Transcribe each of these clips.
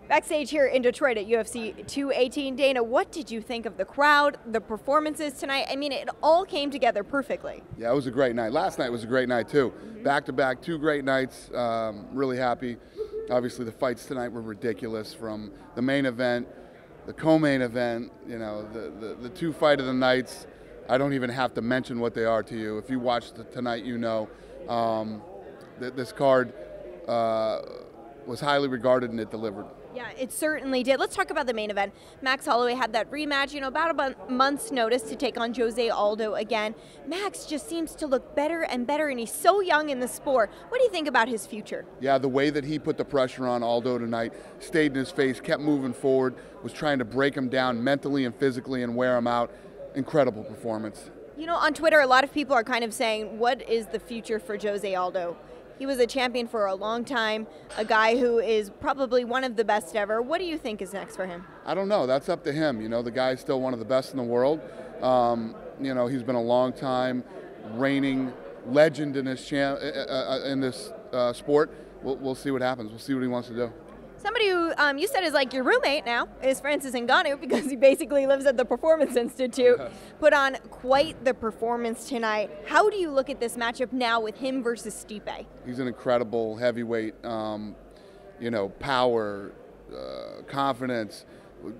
Backstage here in Detroit at UFC 218. Dana, what did you think of the crowd, the performances tonight? I mean, it all came together perfectly. Yeah, it was a great night. Last night was a great night too. Back-to-back, two great nights. Really happy. Obviously, the fights tonight were ridiculous. From the main event, the co-main event, you know, the two fight of the nights. I don't even have to mention what they are to you. If you watched tonight, you know that this card was highly regarded and it delivered. Yeah, it certainly did. Let's talk about the main event. Max Holloway had that rematch, about a month's notice to take on Jose Aldo again. Max just seems to look better and better, and he's so young in the sport. What do you think about his future? Yeah, the way that he put the pressure on Aldo tonight, stayed in his face, kept moving forward, was trying to break him down mentally and physically and wear him out. Incredible performance. On Twitter, a lot of people are kind of saying, what is the future for Jose Aldo? He was a champion for a long time, a guy who is probably one of the best ever. What do you think is next for him? I don't know. That's up to him. The guy's still one of the best in the world. He's been a long time reigning legend in this sport. We'll see what happens. We'll see what he wants to do. Somebody who you said is like your roommate now is Francis Ngannou, because he basically lives at the Performance Institute. Put on quite the performance tonight. How do you look at this matchup now with him versus Stipe? He's an incredible heavyweight. Power, confidence.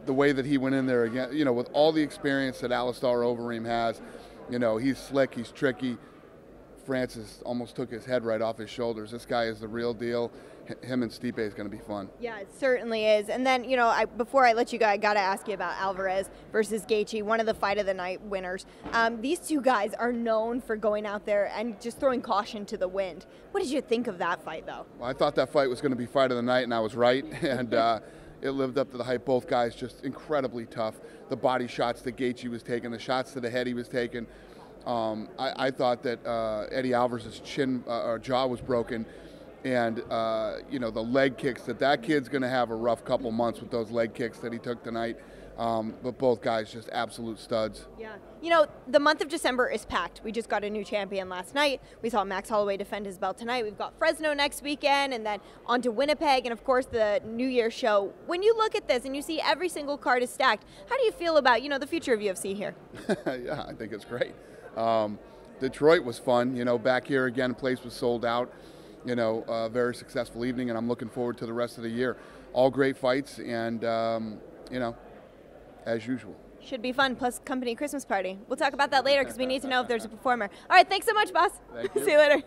The way that he went in there again, with all the experience that Alistair Overeem has, he's slick, he's tricky. Francis almost took his head right off his shoulders. This guy is the real deal. Him and Stipe is going to be fun. Yeah, it certainly is. And then, before I let you go, I got to ask you about Alvarez versus Gaethje, one of the fight of the night winners. These two guys are known for going out there and just throwing caution to the wind. What did you think of that fight, though? Well, I thought that fight was going to be fight of the night, and I was right. And it lived up to the hype. Both guys just incredibly tough. The body shots that Gaethje was taking, the shots to the head he was taking. I thought that Eddie Alvarez's jaw was broken, and the leg kicks that kid's going to have a rough couple months with those leg kicks that he took tonight. But both guys just absolute studs. Yeah. The month of December is packed. We just got a new champion last night. We saw Max Holloway defend his belt tonight. We've got Fresno next weekend, and then on to Winnipeg, and of course the New Year's show. When you look at this and you see every single card is stacked, how do you feel about, the future of UFC here? Yeah, I think it's great. Detroit was fun, back here again, the place was sold out, a very successful evening, and I'm looking forward to the rest of the year. All great fights, and, as usual. Should be fun, plus company Christmas party. We'll talk about that later because we need to know if there's a performer. All right, thanks so much, boss. Thank you. See you later.